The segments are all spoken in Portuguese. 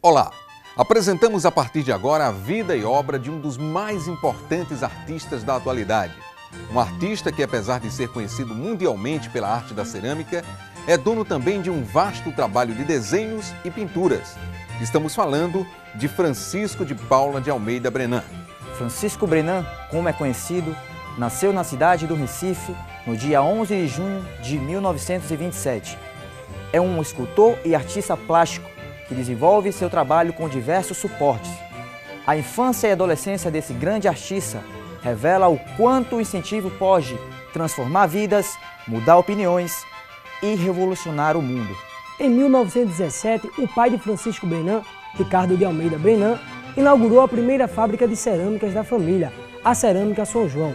Olá! Apresentamos a partir de agora a vida e obra de um dos mais importantes artistas da atualidade. Um artista que, apesar de ser conhecido mundialmente pela arte da cerâmica, é dono também de um vasto trabalho de desenhos e pinturas. Estamos falando de Francisco de Paula de Almeida Brenan. Francisco Brenan, como é conhecido, nasceu na cidade do Recife no dia 11 de junho de 1927. É um escultor e artista plástico que desenvolve seu trabalho com diversos suportes. A infância e adolescência desse grande artista revela o quanto o incentivo pode transformar vidas, mudar opiniões e revolucionar o mundo. Em 1917, o pai de Francisco Brenan, Ricardo de Almeida Brenan, inaugurou a primeira fábrica de cerâmicas da família, a Cerâmica São João,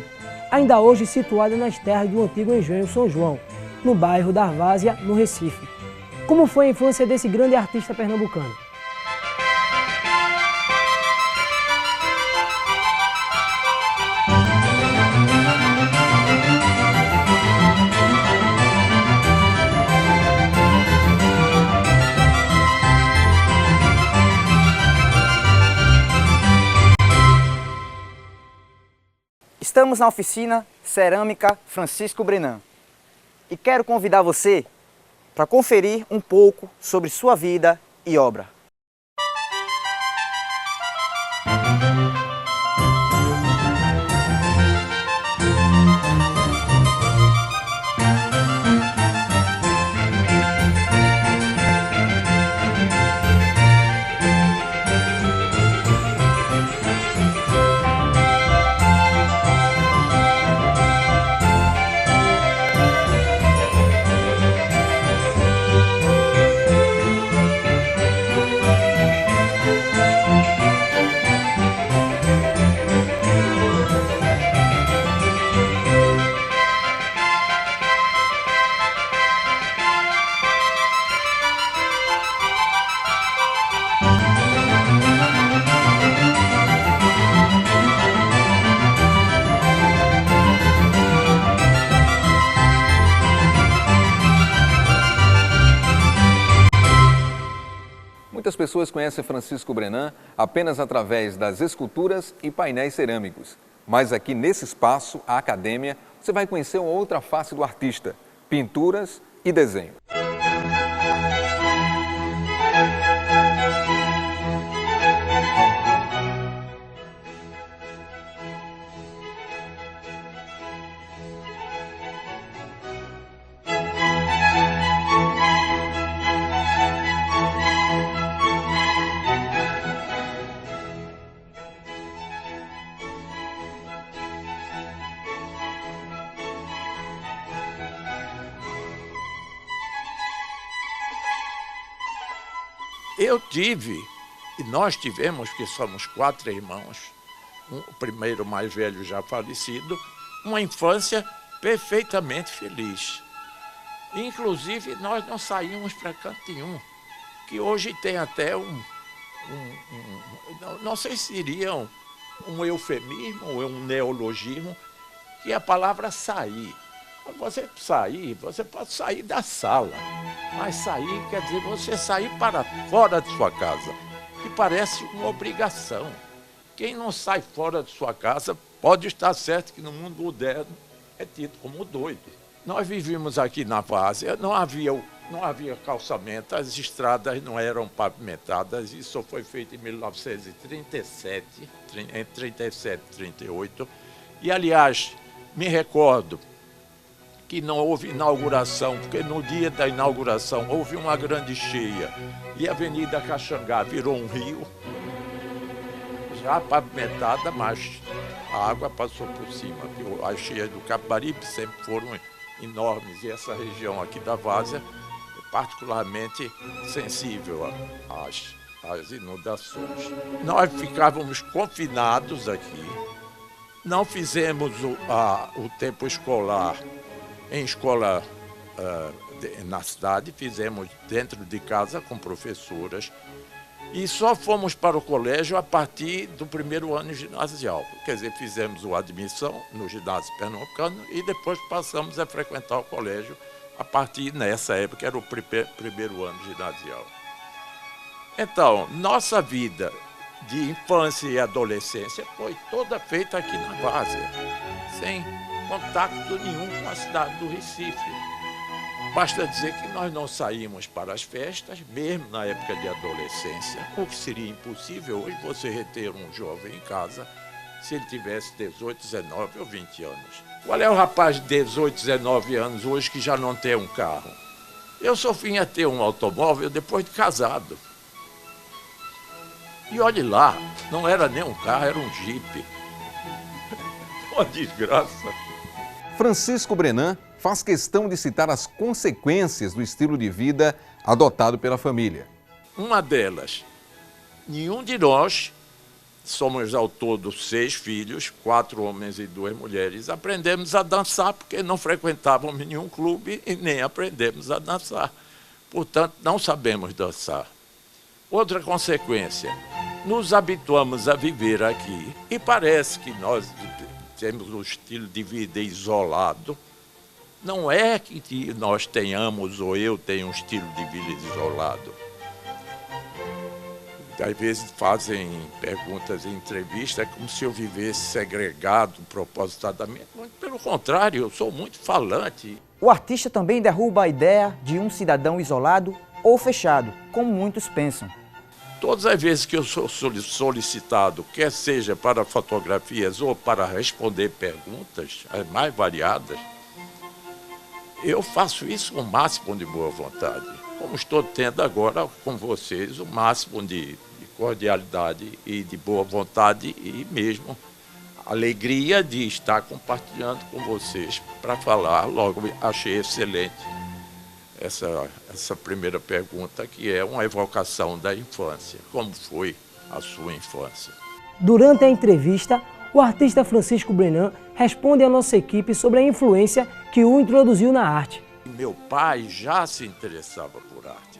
ainda hoje situada nas terras do antigo engenho São João, no bairro da Várzea, no Recife. Como foi a infância desse grande artista pernambucano? Estamos na oficina Cerâmica Francisco Brenan e quero convidar você para conferir um pouco sobre sua vida e obra. Muitas pessoas conhecem Francisco Brenan apenas através das esculturas e painéis cerâmicos. Mas aqui nesse espaço, a Acadêmia, você vai conhecer uma outra face do artista, pinturas e desenho. Eu tive, e nós tivemos, que somos 4 irmãos, o primeiro mais velho já falecido, uma infância perfeitamente feliz. Inclusive, nós não saímos para canto nenhum, que hoje tem até não sei se seria um eufemismo ou um neologismo, que é a palavra sair. Você sair, você pode sair da sala, mas sair quer dizer você sair para fora de sua casa, que parece uma obrigação. Quem não sai fora de sua casa pode estar certo que no mundo moderno é tido como doido. Nós vivíamos aqui na Várzea, não havia calçamento, as estradas não eram pavimentadas, isso foi feito em 1937, entre 37 e 38, e aliás, me recordo que não houve inauguração, porque no dia da inauguração houve uma grande cheia e a Avenida Caxangá virou um rio, já pavimentada, mas a água passou por cima. As cheias do Capibaribe sempre foram enormes e essa região aqui da Várzea é particularmente sensível às inundações. Nós ficávamos confinados aqui, não fizemos o tempo escolar em escola na cidade, fizemos dentro de casa com professoras e só fomos para o colégio a partir do primeiro ano ginasial. Quer dizer, fizemos a admissão no ginásio pernambucano e depois passamos a frequentar o colégio a partir, nessa época, era o primeiro ano ginasial. Então, nossa vida de infância e adolescência foi toda feita aqui na Várzea, sem contato nenhum com a cidade do Recife. Basta dizer que nós não saímos para as festas, mesmo na época de adolescência, o que seria impossível hoje você reter um jovem em casa se ele tivesse 18, 19 ou 20 anos. Qual é o rapaz de 18, 19 anos hoje que já não tem um carro? Eu só vim a ter um automóvel depois de casado. E olhe lá, não era nem um carro, era um jipe. Uma desgraça. Francisco Brenan faz questão de citar as consequências do estilo de vida adotado pela família. Uma delas, nenhum de nós, somos ao todo 6 filhos, 4 homens e 2 mulheres, aprendemos a dançar porque não frequentávamos nenhum clube e nem aprendemos a dançar. Portanto, não sabemos dançar. Outra consequência, nos habituamos a viver aqui e parece que nós temos um estilo de vida isolado. Não é que nós tenhamos ou eu tenho um estilo de vida isolado. Às vezes fazem perguntas em entrevista como se eu vivesse segregado propositadamente. Muito pelo contrário, eu sou muito falante. O artista também derruba a ideia de um cidadão isolado ou fechado, como muitos pensam. Todas as vezes que eu sou solicitado, quer seja para fotografias ou para responder perguntas, as mais variadas, eu faço isso com o máximo de boa vontade. Como estou tendo agora com vocês o máximo de cordialidade e de boa vontade e mesmo alegria de estar compartilhando com vocês para falar. Logo, achei excelente essa primeira pergunta, que é uma evocação da infância. Como foi a sua infância? Durante a entrevista, o artista Francisco Brenan responde à nossa equipe sobre a influência que o introduziu na arte. Meu pai já se interessava por arte.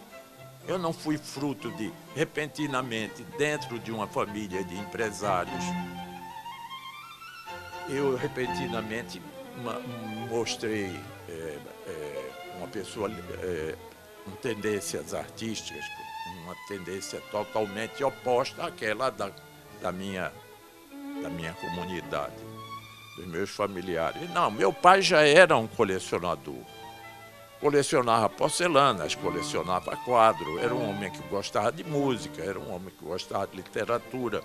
Eu não fui fruto de, repentinamente, dentro de uma família de empresários, eu repentinamente mostrei uma pessoa com tendências artísticas, uma tendência totalmente oposta àquela da minha comunidade, dos meus familiares. Não, meu pai já era um colecionador. Colecionava porcelanas, colecionava quadro, era um homem que gostava de música, era um homem que gostava de literatura.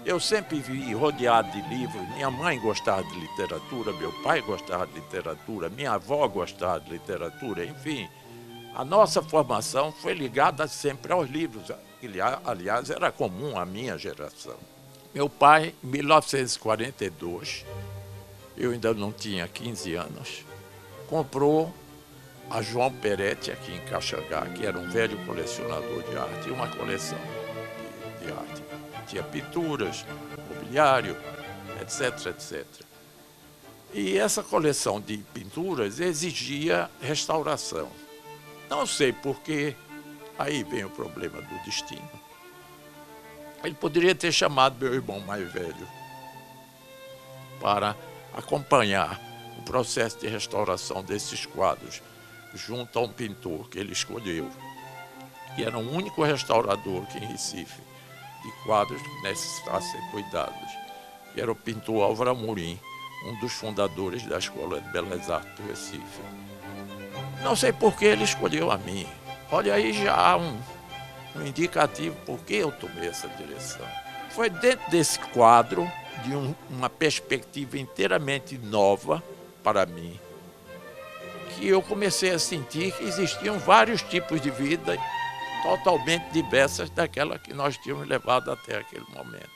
Eu sempre vivi rodeado de livros. Minha mãe gostava de literatura, meu pai gostava de literatura, minha avó gostava de literatura, enfim. A nossa formação foi ligada sempre aos livros, que, aliás, era comum à minha geração. Meu pai, em 1942, eu ainda não tinha 15 anos, comprou a João Peretti, aqui em Caxangá, que era um velho colecionador de arte, e uma coleção de arte. Tinha pinturas, mobiliário, etc, etc. E essa coleção de pinturas exigia restauração. Não sei porquê, aí vem o problema do destino. Ele poderia ter chamado meu irmão mais velho para acompanhar o processo de restauração desses quadros junto a um pintor que ele escolheu, que era o único restaurador aqui em Recife de quadros que necessitassem cuidados, que era o pintor Álvaro Amorim, um dos fundadores da Escola de Belas Artes do Recife. Não sei por que ele escolheu a mim. Olha aí já há um indicativo por que eu tomei essa direção. Foi dentro desse quadro, de uma perspectiva inteiramente nova para mim, que eu comecei a sentir que existiam vários tipos de vida totalmente diversas daquela que nós tínhamos levado até aquele momento.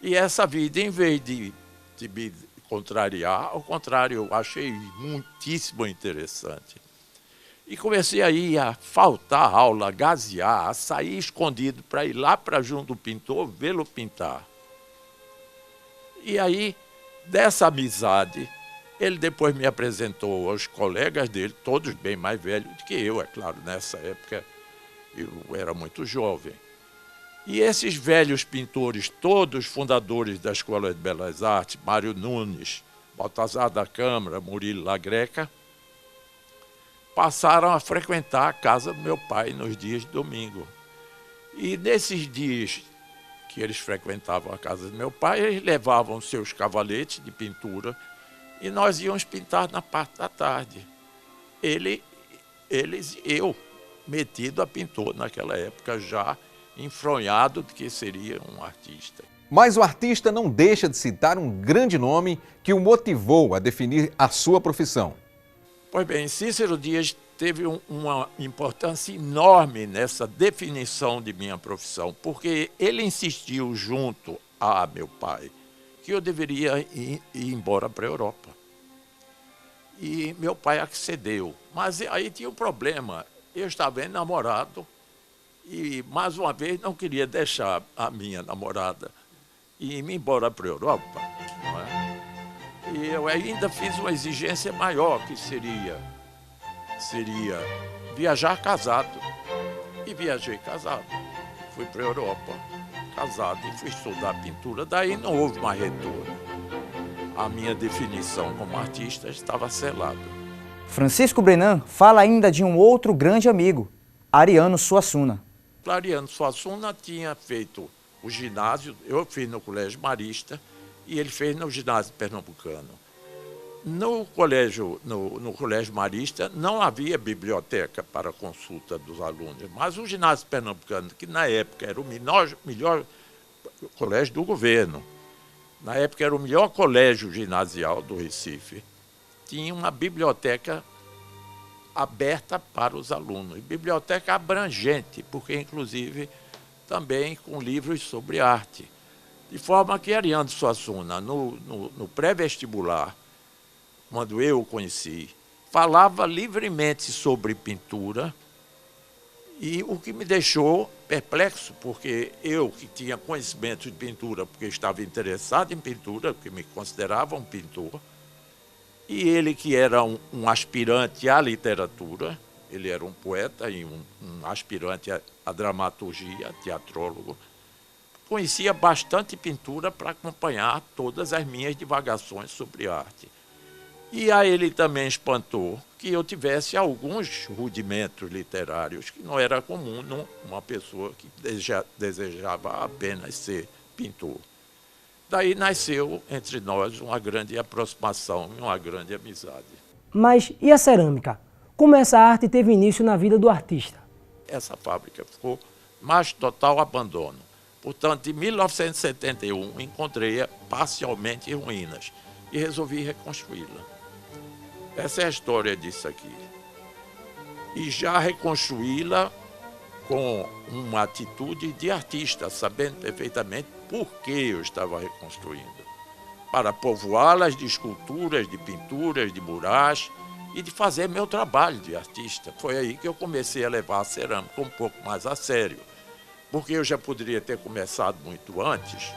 E essa vida, em vez de me contrariar, ao contrário, eu achei muitíssimo interessante. E comecei aí a faltar aula, a gazear, a sair escondido para ir lá para junto do pintor, vê-lo pintar. E aí, dessa amizade, ele depois me apresentou aos colegas dele, todos bem mais velhos do que eu, é claro, nessa época eu era muito jovem. E esses velhos pintores, todos fundadores da Escola de Belas Artes, Mário Nunes, Baltazar da Câmara, Murilo Lagreca, passaram a frequentar a casa do meu pai nos dias de domingo. E nesses dias que eles frequentavam a casa do meu pai, eles levavam seus cavaletes de pintura e nós íamos pintar na parte da tarde. Eles e eu, metido a pintor naquela época, já enfronhado de que seria um artista. Mas o artista não deixa de citar um grande nome que o motivou a definir a sua profissão. Pois bem, Cícero Dias teve uma importância enorme nessa definição de minha profissão, porque ele insistiu junto a meu pai que eu deveria ir embora para a Europa. E meu pai accedeu, mas aí tinha um problema, eu estava enamorado e mais uma vez não queria deixar a minha namorada e ir embora para a Europa, não é? E eu ainda fiz uma exigência maior, que seria viajar casado. E viajei casado. Fui para a Europa, casado, e fui estudar pintura. Daí não houve mais retorno. A minha definição como artista estava selada. Francisco Brenan fala ainda de um outro grande amigo, Ariano Suassuna. Ariano Suassuna tinha feito o ginásio, eu fiz no Colégio Marista, e ele fez no ginásio pernambucano. No colégio Marista não havia biblioteca para consulta dos alunos, mas o ginásio pernambucano, que na época era o melhor colégio do governo, na época era o melhor colégio ginasial do Recife, tinha uma biblioteca aberta para os alunos, biblioteca abrangente, porque inclusive também com livros sobre arte. De forma que Ariano Suassuna, no pré-vestibular, quando eu o conheci, falava livremente sobre pintura, e o que me deixou perplexo, porque eu, que tinha conhecimento de pintura, porque estava interessado em pintura, porque me considerava um pintor, e ele, que era um aspirante à literatura, ele era um poeta e um aspirante à dramaturgia, teatrólogo, conhecia bastante pintura para acompanhar todas as minhas divagações sobre arte. E a ele também espantou que eu tivesse alguns rudimentos literários que não era comum numa pessoa que desejava apenas ser pintor. Daí nasceu entre nós uma grande aproximação e uma grande amizade. Mas e a cerâmica? Como essa arte teve início na vida do artista? Essa fábrica ficou mais total abandono. Portanto, em 1971, encontrei-a parcialmente em ruínas e resolvi reconstruí-la. Essa é a história disso aqui. E já reconstruí-la com uma atitude de artista, sabendo perfeitamente por que eu estava reconstruindo. Para povoá-las de esculturas, de pinturas, de murais e de fazer meu trabalho de artista. Foi aí que eu comecei a levar a cerâmica um pouco mais a sério. Porque eu já poderia ter começado muito antes.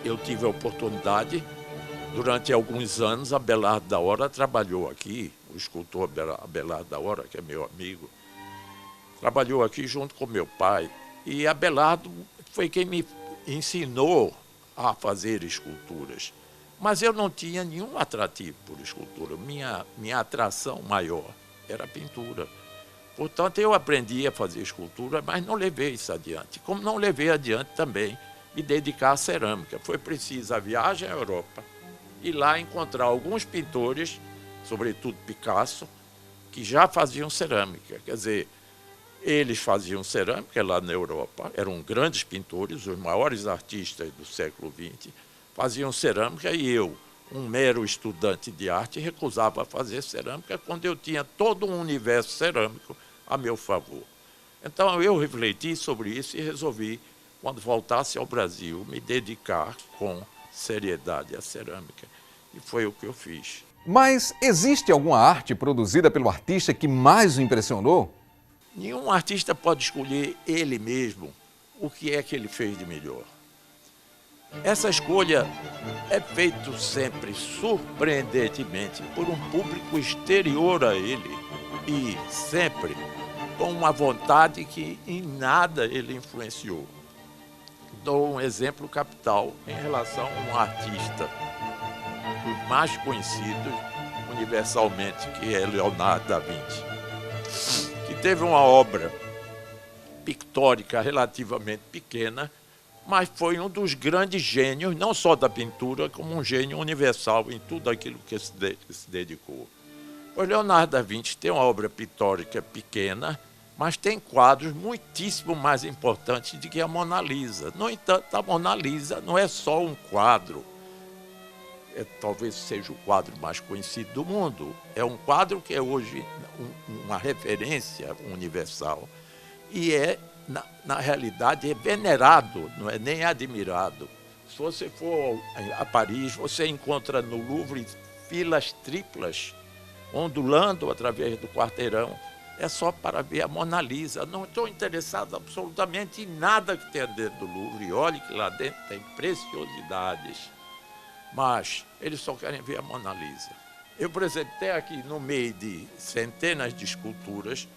Eu tive a oportunidade, durante alguns anos, Abelardo da Hora trabalhou aqui, o escultor Abelardo da Hora, que é meu amigo, trabalhou aqui junto com meu pai. E Abelardo foi quem me ensinou a fazer esculturas. Mas eu não tinha nenhum atrativo por escultura. Minha atração maior era a pintura. Portanto, eu aprendi a fazer escultura, mas não levei isso adiante. Como não levei adiante também me dedicar à cerâmica. Foi preciso a viagem à Europa e lá encontrar alguns pintores, sobretudo Picasso, que já faziam cerâmica. Quer dizer, eles faziam cerâmica lá na Europa, eram grandes pintores, os maiores artistas do século XX, faziam cerâmica, e eu, um mero estudante de arte, recusava fazer cerâmica quando eu tinha todo um universo cerâmico a meu favor. Então eu refleti sobre isso e resolvi, quando voltasse ao Brasil, me dedicar com seriedade à cerâmica. E foi o que eu fiz. Mas existe alguma arte produzida pelo artista que mais o impressionou? Nenhum artista pode escolher ele mesmo o que é que ele fez de melhor. Essa escolha é feita sempre, surpreendentemente, por um público exterior a ele e sempre com uma vontade que em nada ele influenciou. Dou um exemplo capital em relação a um artista dos mais conhecidos universalmente, que é Leonardo da Vinci, que teve uma obra pictórica relativamente pequena, mas foi um dos grandes gênios, não só da pintura, como um gênio universal em tudo aquilo que se dedicou. O Leonardo da Vinci tem uma obra pictórica pequena, mas tem quadros muitíssimo mais importantes do que a Mona Lisa. No entanto, a Mona Lisa não é só um quadro, talvez seja o quadro mais conhecido do mundo. É um quadro que é hoje uma referência universal e na realidade, é venerado, não é nem admirado. Se você for a Paris, você encontra no Louvre filas triplas, ondulando através do quarteirão. É só para ver a Mona Lisa. Não estou interessado absolutamente em nada que tenha dentro do Louvre. Olhe que lá dentro tem preciosidades. Mas eles só querem ver a Mona Lisa. Eu, por exemplo, tenho aqui no meio de centenas de esculturas,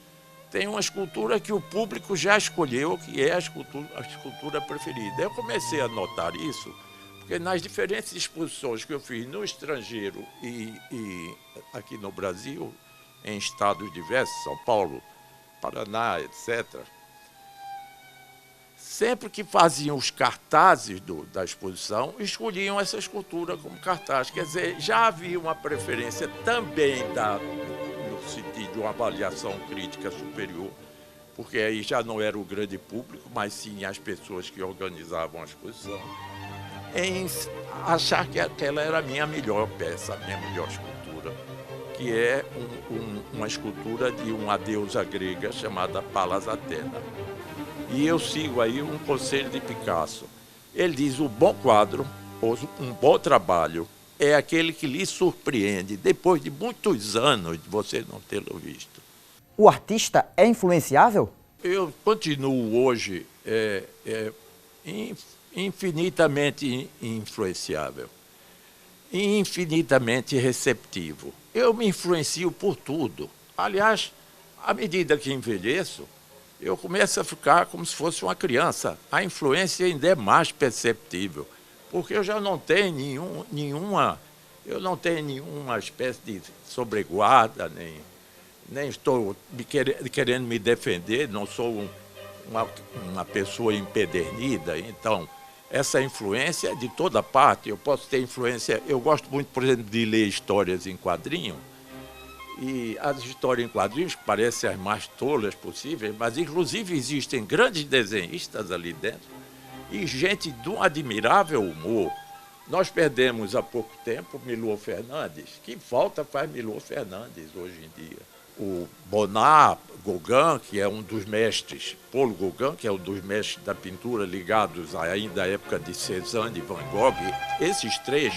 tem uma escultura que o público já escolheu, que é a escultura preferida. Eu comecei a notar isso, porque nas diferentes exposições que eu fiz no estrangeiro e aqui no Brasil, em estados diversos, São Paulo, Paraná, etc., sempre que faziam os cartazes da exposição, escolhiam essa escultura como cartaz. Quer dizer, já havia uma preferência também no sentido de uma avaliação crítica superior, porque aí já não era o grande público, mas sim as pessoas que organizavam a exposição, em achar que aquela era a minha melhor peça, a minha melhor escultura, que é uma escultura de uma deusa grega chamada Palas Atena. E eu sigo aí um conselho de Picasso. Ele diz: o bom quadro, ou um bom trabalho, é aquele que lhe surpreende depois de muitos anos de você não tê-lo visto. O artista é influenciável? Eu continuo hoje infinitamente influenciável, infinitamente receptivo. Eu me influencio por tudo. Aliás, à medida que envelheço, eu começo a ficar como se fosse uma criança. A influência ainda é mais perceptível, porque eu já não tenho nenhuma espécie de sobreguarda, nem estou querendo me defender, não sou uma pessoa empedernida. Então, essa influência é de toda parte. Eu posso ter influência. Eu gosto muito, por exemplo, de ler histórias em quadrinho. E as histórias em quadrinhos que parecem as mais tolas possíveis, mas inclusive existem grandes desenhistas ali dentro e gente de um admirável humor. Nós perdemos há pouco tempo Milor Fernandes. Que falta faz Milor Fernandes hoje em dia? O Bonnat, Gauguin, que é um dos mestres, Paul Gauguin, que é um dos mestres da pintura ligados ainda à época de Cézanne e Van Gogh, esses três,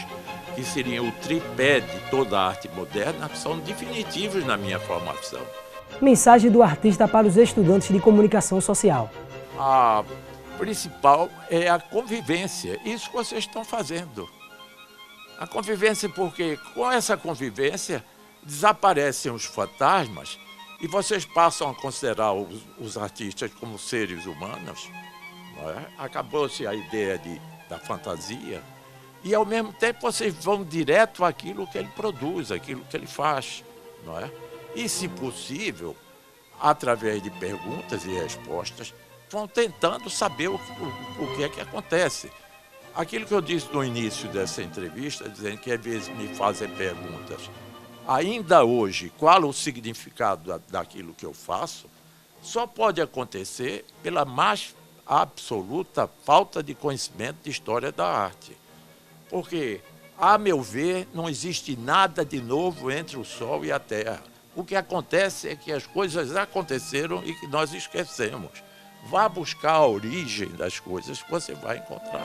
que seriam o tripé de toda a arte moderna, são definitivos na minha formação. Mensagem do artista para os estudantes de comunicação social. A principal é a convivência, isso que vocês estão fazendo. A convivência, porque com essa convivência desaparecem os fantasmas e vocês passam a considerar os artistas como seres humanos. Não é? Acabou-se a ideia da fantasia e, ao mesmo tempo, vocês vão direto àquilo que ele produz, àquilo que ele faz. Não é? E, se possível, através de perguntas e respostas, vão tentando saber o que é que acontece. Aquilo que eu disse no início dessa entrevista, dizendo que às vezes me fazem perguntas. Ainda hoje, qual o significado daquilo que eu faço, só pode acontecer pela mais absoluta falta de conhecimento de história da arte. Porque, a meu ver, não existe nada de novo entre o Sol e a Terra. O que acontece é que as coisas aconteceram e que nós esquecemos. Vá buscar a origem das coisas que você vai encontrar.